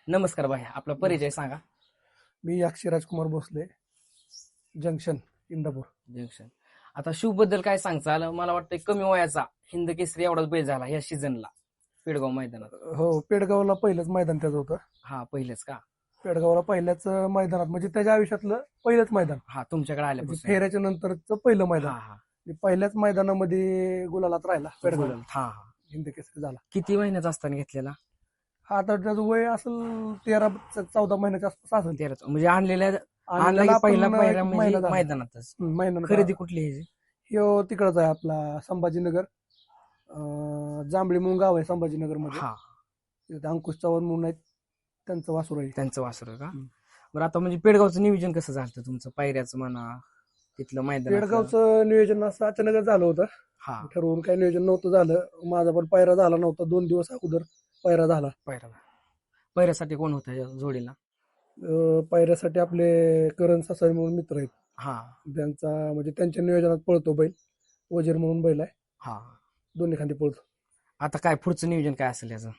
नमस्कार भाई, आपला परिचय सांगा. मी अक्षयराज कुमार भोसले, जंक्शन इंदापूर. जंक्शन. आता शिव बद्दल काय सांगचाल? मला वाटतं कमी वयाचा हिंद केसरी एवढाच बैल झाला या सीझनला पेडगाव मैदानात. हो, पेडगावला पहिलंच मैदान त्याचं होतं. हा, पहिलेच का? पेडगावला पहिल्याच मैदानात म्हणजे त्याच्या आयुष्यातलं पहिलंच मैदान, हा, तुमच्याकडे म्हणजे आल्यापासून. फेऱ्याच्या नंतरचं पहिलं मैदान. हा हा. आणि पहिल्याच मैदानामध्ये गुलालात राहिला पेडगाव, बोलाल. हा हा. हिंद केसरी झाला. किती महिन्याचा असताना घेतलेला? हा, आता त्याचं वय असेल 13-14 महिन्याच्या आसपास असेल. तेराचा म्हणजे आणला आणि की पहिला आपण पहिला एक म्हणजे महिना झाला. मैदानातच. महिना खरेदी कुठली ह्याची? ह्यो तिकडचा आहे आपला संभाजीनगर, जांभळी म्हणून गाव आहे संभाजीनगर मध्ये. हा, तिथे अंकुश चव्हाण म्हणून आहेत, त्यांचं वासुर आहे. त्यांचं वासर का? हम्म. बरं, आता म्हणजे पेडगावचं नियोजन कसं झालं तुमचं? पायऱ्याचं म्हणा, तिथलं मैदान. पेडगावचं नियोजन असं अचानकच झालं होतं. हा, ठरवून काही नियोजन नव्हतं झालं. माझा पण पायरा झाला नव्हता, 2 दिवस अगोदर पायरा झाला. पायऱ्यासाठी कोण होता या जोडीला? पायऱ्यासाठी आपले करण सासरे म्हणून मित्र आहेत. हा त्यांचा म्हणजे त्यांच्या नियोजनात पळतो बैल, वजीर म्हणून बैल आहे, हा. दोन्ही खांदी पळतो. आता काय पुढचं नियोजन काय असेल याचं?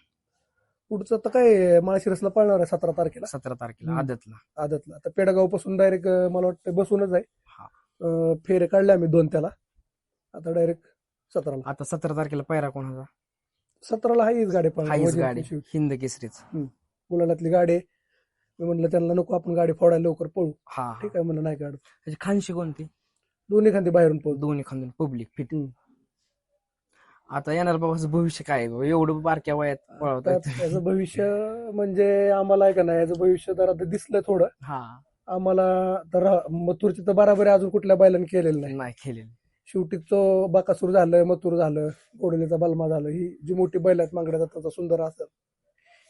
पुढचं तर काय माळशिरसला पळणार आहे 17 तारखेला 17 तारखेला हम्म. आदतला. आदतला. आता पेडगाव पासून डायरेक्ट मला वाटतं बसूनच आहे. हा. फेरे काढले आम्ही 2 त्याला, आता डायरेक्ट 17ला. आता 17 तारखेला पायरा कोणाचा? 17ला हाईच गाडी हाईच पळणार, गाडी हिंद केसरीच. मुलालातली गाडी आहे. मी म्हणलं त्यांना नको आपण गाडी फोडायला लवकर पळू. हा, ठीक आहे म्हणलं, नाही काढू. त्याची खानशी कोणती? दोन्ही खांदी बाहेरून पळतो. दोन्ही खांदून पब्लिक फिट. हम्म. आता येणार बाबाचं भविष्य काय आहे बाबा? एवढं बारक्या वयात आता पळवतात. त्याचं भविष्य म्हणजे आम्हाला आहे का नाही, याचं भविष्य तर आता दिसलं थोडं हा, आम्हाला. तर मथुरची तर बराबर अजून कुठल्या बैलांनी केलेलं नाही. नाही केलेलं. शेवटी तो बाकासूर झालं, मथुर झालं, कोडोलीचा बलमा झालं, ही जी मोठी बैल आहेत मांगड्या जाताचा सुंदर असतात,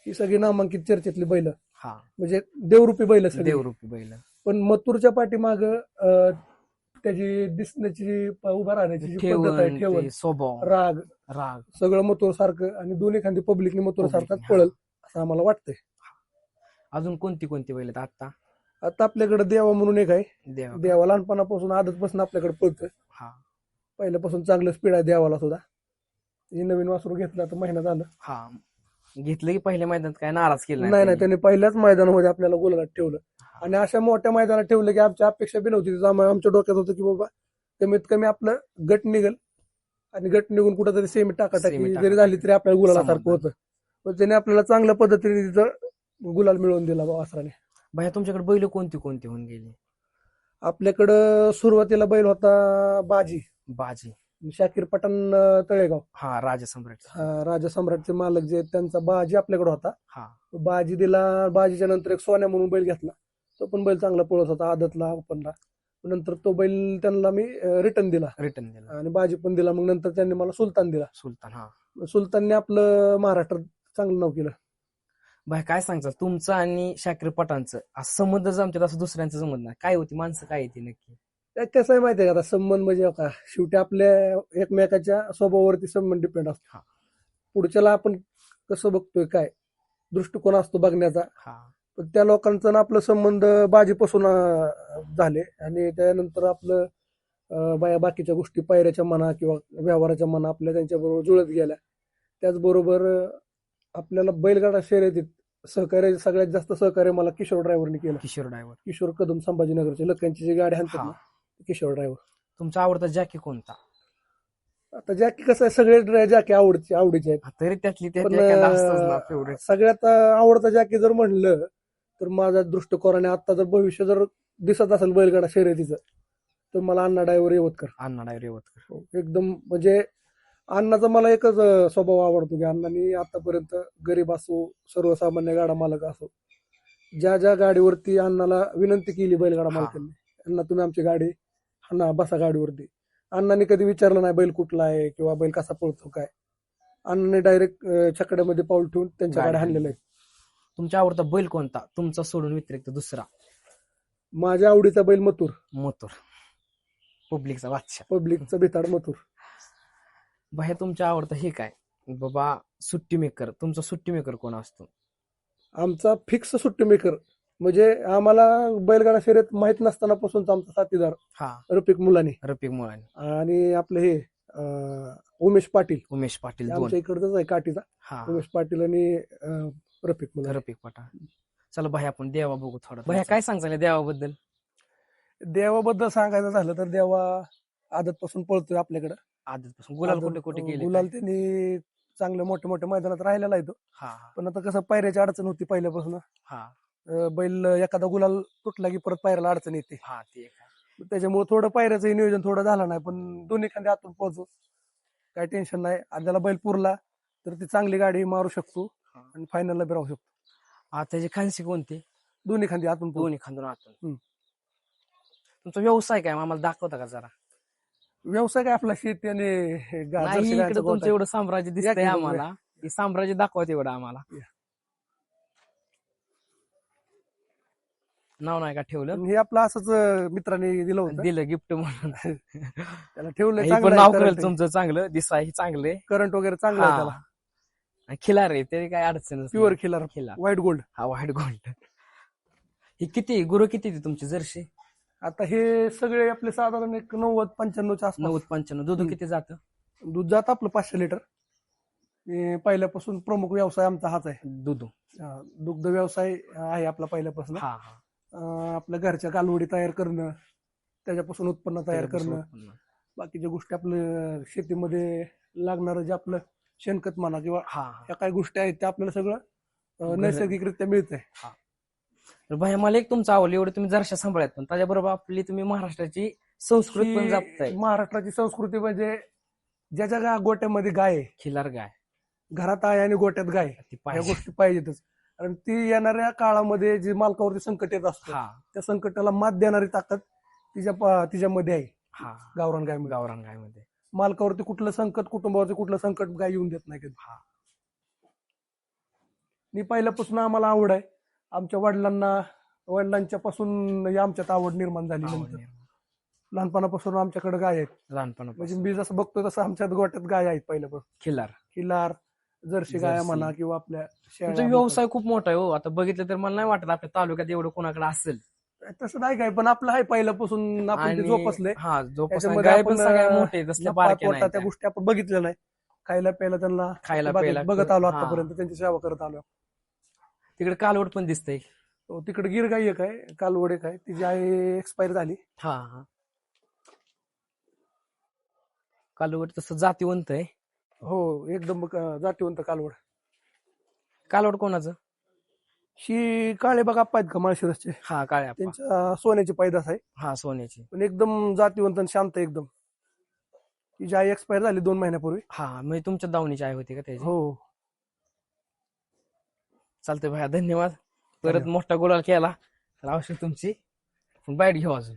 ही सगळी नामांकित चर्चेतली बैल, हा, म्हणजे देवरूपी बैल सगळी. देवरूपी बैल. पण मथुरच्या पाठीमाग त्याची दिसण्याची, उभा राहण्याची जी पद्धत आहे, ठेवण, ठेवण, ते स्वभाव, राग, राग. सगळं मथुर सारखं, आणि दोन्ही खांदी पब्लिकने मथुर सारखाच Public, पळल असं आम्हाला वाटतंय. अजून कोणती कोणती बैल आहेत आता? आता आपल्याकडे देवा म्हणून एक आहे. देवा. देवा लहानपणापासून आदतपासून आपल्याकडे पळतोय. हा पहिल्यापासून चांगलं स्पीड आहे देवाला सुद्धा. हे नवीन वासरू घेतलं तर महिना झालं. हा, घेतलं की पहिल्या मैदानात काय नाराज केलं नाही, त्यांनी पहिल्याच मैदानामध्ये आपल्याला गोलात ठेवलं. आणि अशा मोठ्या मैदानात ठेवलं की आमच्या अपेक्षा बी नव्हती. आमच्या डोक्यात होतं की बाबा कमीत कमी आपलं गट निघल, आणि गट निघून कुठंतरी सेमी टाकाटाकी जरी झाली तरी आपल्याला गुलालासारखं होतं. पण त्याने आपल्याला चांगल्या पद्धतीने तिथं गुलाल मिळवून दिला वासराने. भैया, तुमच्याकडे बैल कोणती कोणती होऊन गेली? आपल्याकडं सुरुवातीला बैल होता बाजी, बाजी. शाकीर पठाण तळेगाव. हा, राजा सम्राट. राजा सम्राटचे मालक जे आहेत, त्यांचा बाजी आपल्याकडे होता. हा, बाजी दिला. बाजीच्या नंतर एक सोन्या म्हणून बैल घेतला, तो पण बैल चांगला पळत होता आदतला ओपनला. नंतर तो बैल त्यांना मी रिटर्न दिला, आणि बाजी पण दिला. मग नंतर त्यांनी मला सुलतान दिला. सुलतान. हा, सुलतानने आपलं महाराष्ट्रात चांगलं नाव केलं. भाई काय सांगता तुमचं आणि शाकीर पठाणचं असं संबंध जमतात, असं दुसऱ्यांचं जमत नाही? काय होती माणसं, काय येते नक्की? कसं आहे माहितीये का, आता संबंध म्हणजे का शेवटी आपल्या एकमेकाच्या स्वभावावरती संबंध डिपेंड असतो. हा. पुढच्याला आपण कसं बघतोय, काय दृष्टिकोन असतो बघण्याचा. हा, पण त्या लोकांचा ना आपलं संबंध बाजीपासून झाले, आणि त्यानंतर आपलं बाकीच्या गोष्टी पायऱ्याच्या म्हणा किंवा व्यवहाराच्या म्हणा आपल्या त्यांच्याबरोबर जुळत गेल्या. त्याचबरोबर आपल्याला बैलगाडा शर्यतीत सहकार्य, सगळ्यात जास्त सहकार्य मला किशोर ड्रायव्हरने केलं. किशोर कदम, संभाजीनगरचे लक्यांची जी गाडी हाणतात ना, किशोर ड्रायव्हर. तुमचा आवडता जॅकी कोणता? आता जॅकी कसं आहे, सगळे जॅकी आवडीचे आहेत, तरी त्यातली पण सगळ्यात आवडता जॅकी जर म्हणलं तर माझ्या दृष्टिकोनाने आता जर भविष्य जर दिसत असेल बैलगाडा शर्यतीचं, तर मला अण्णा ड्रायव्हर येवतकर. एकदम म्हणजे अण्णाचा मला एकच स्वभाव आवडतो की अण्णांनी आतापर्यंत गरीब असो, सर्वसामान्य गाडा मालक असो, ज्या ज्या गाडीवरती अण्णाला विनंती केली बैलगाडा मालकांनी, अण्णा तुम्ही आमची गाडी अण्णा बसा गाडीवरती, अण्णांनी कधी विचारलं नाही बैल कुठला आहे किंवा बैल कसा पळतो काय. अण्णांनी डायरेक्ट छकड्यामध्ये पाऊल ठेवून त्यांच्या गाड्या हाणलेल्या आहेत. तुमचा आवडता बैल कोणता, तुमचा सोडून व्यतिरिक्त दुसरा? माझ्या आवडीचा बैल मथुर. पब्लिकचा बादशाह, पब्लिकचा भिताड मथुर. भाई तुमच्या आवडतं हे काय बाबा, सुट्टी मेकर? तुमचा सुट्टी मेकर कोण असतो? आमचा फिक्स सुट्टी मेकर म्हणजे आम्हाला बैलगाडा शर्यत माहित नसताना पासूनचा आमचा साथीदार रफिक मुलानी, आणि आपलं हे उमेश पाटील आमच्या इकडचंच आहे काठीचा. उमेश पाटील आणि रफिक मुलानी. रफिक पठाण. चला भाई आपण देवा बघू थोडं. भैया काय सांगाल देवाबद्दल? देवाबद्दल सांगायचं झालं तर देवा आदतपासून पळतोय आपल्याकडे. आधीपासून गुलाल कुठे कुठे केले? गुलाल त्यांनी चांगल्या मोठ्या मोठ्या मैदानात राहिलेला आहे तो. हा पण आता कसं पायऱ्याची अडचण होती पहिल्यापासून. हा बैल एखादा गुलाल तुटला की परत पायऱ्याला अडचण येते. हा ते एक आहे. त्याच्यामुळे थोडं पायऱ्याचं नियोजन थोडं झालं नाही, पण दोन्ही खांदे आतून पळतो, काही टेन्शन नाही. आणि त्याला बैल पुरला तर ती चांगली गाडी मारू शकतो आणि फायनलला बी राहू शकतो. आता त्याची खांसी कोणती? दोन्ही खांदे आतून पळतो. दोन्ही खांदून आतून. तुमचा व्यवसाय काय आम्हाला दाखवता का जरा? व्यवसाय काय आपला शेती आणि नाही, इकडे तुमचं एवढं साम्राज्य दिसतंय की आम्हाला. हे साम्राज्य दाखवा तेवढं आम्हाला. नाव नाही का ठेवलं? हे आपलं असंच मित्रांनी दिलं होतं, दिलं गिफ्ट म्हणून. त्याला ठेवलं. हे पण नाव करेल तुमचं चांगलं दिसाय चांगले. करंट वगैरे चांगलं आहे त्याला. खिलार आहे ते, काय अडचण. प्युअर खिलार, खिलार व्हाईट गोल्ड. हा व्हाईट गोल्ड. ही किती गुरु किती तुमची जर्सी? आता हे सगळे आपले साधारण एक 90-95च्या आसपास. 90-95. दूध किती जातं? दूध जात आपलं 500 लिटर. पहिल्यापासून प्रमुख व्यवसाय आमचा हाच आहे. दूध दुग्ध व्यवसाय आहे आपला पहिल्यापासून. हा आपल्या घरच्या कालवडी तयार करणं, त्याच्यापासून उत्पन्न तयार करणं, बाकीच्या गोष्टी आपलं शेतीमध्ये लागणारं जे आपलं शेणखत म्हणा किंवा ह्या काही गोष्टी आहेत त्या आपल्याला सगळं नैसर्गिकरित्या मिळतंय. तर भाई मला एक तुमचं आवडलं, एवढं तुम्ही जरशा सांभाळत, पण त्याच्याबरोबर आपली तुम्ही महाराष्ट्राची संस्कृती पण जपताय. महाराष्ट्राची संस्कृती म्हणजे ज्याच्या गोट्यामध्ये गाय आहे, खिलार गाय घरात आहे आणि गोट्यात गाय, या गोष्टी पाहिजेतच. कारण ती येणाऱ्या काळामध्ये जे मालकावरती संकट येत असतं, त्या संकटाला मात देणारी ताकद तिच्यामध्ये आहे. गावरान गायमध्ये मालकावरती कुठलं संकट, कुटुंबावरती कुठलं संकट गाय येऊन देत नाही कधी. मी पहिल्यापासून आम्हाला आवड आहे. आमच्या वडिलांच्या पासून आमच्यात आवड निर्माण झाली. लहानपणापासून आमच्याकडे गाय आहेत. म्हणजे मी जसं बघतो तसं आमच्यात गोट्यात गाय आहेत पहिल्यापासून. खिलार जर्सी गाय म्हणा किंवा आपल्या शेळ्या. व्यवसाय खूप मोठा आहे हो. आता बघितलं तर मला नाही वाटत आपल्या तालुक्यात एवढं कोणाकडे असेल. तसं नाही काय, पण आपलं आहे पहिल्यापासून आपण ते जोपासले. त्या गोष्टी आपण बघितल्या नाही. खायला प्यायला त्यांना बघत आलो आतापर्यंत, त्यांची सेवा करत आलो. तिकडे कालवड पण दिसतंय. तिकडे गिर गाई एक आहे, कालवड एक आहे, तिची आई एक्सपायर झाली. कालवड तसं जातीवंत आहे. हो, एकदम जातीवंत कालवड. कालवड कोणाचं? शी काळे बघा आहेत का माळशिरसचे? काळ्या, त्यांच्या सोन्याची पैदास आहे. सोन्याची, पण एकदम जातीवंत आणि शांत एकदम. तिची आई एक्सपायर झाली 2 महिन्यापूर्वी. म्हणजे तुमच्या दावणीची आई होती का त्याची? हो. चालतंय भाया, धन्यवाद. परत मोठा गुलाल केला तर आवश्यक तुमची बाईट घेऊ अजून.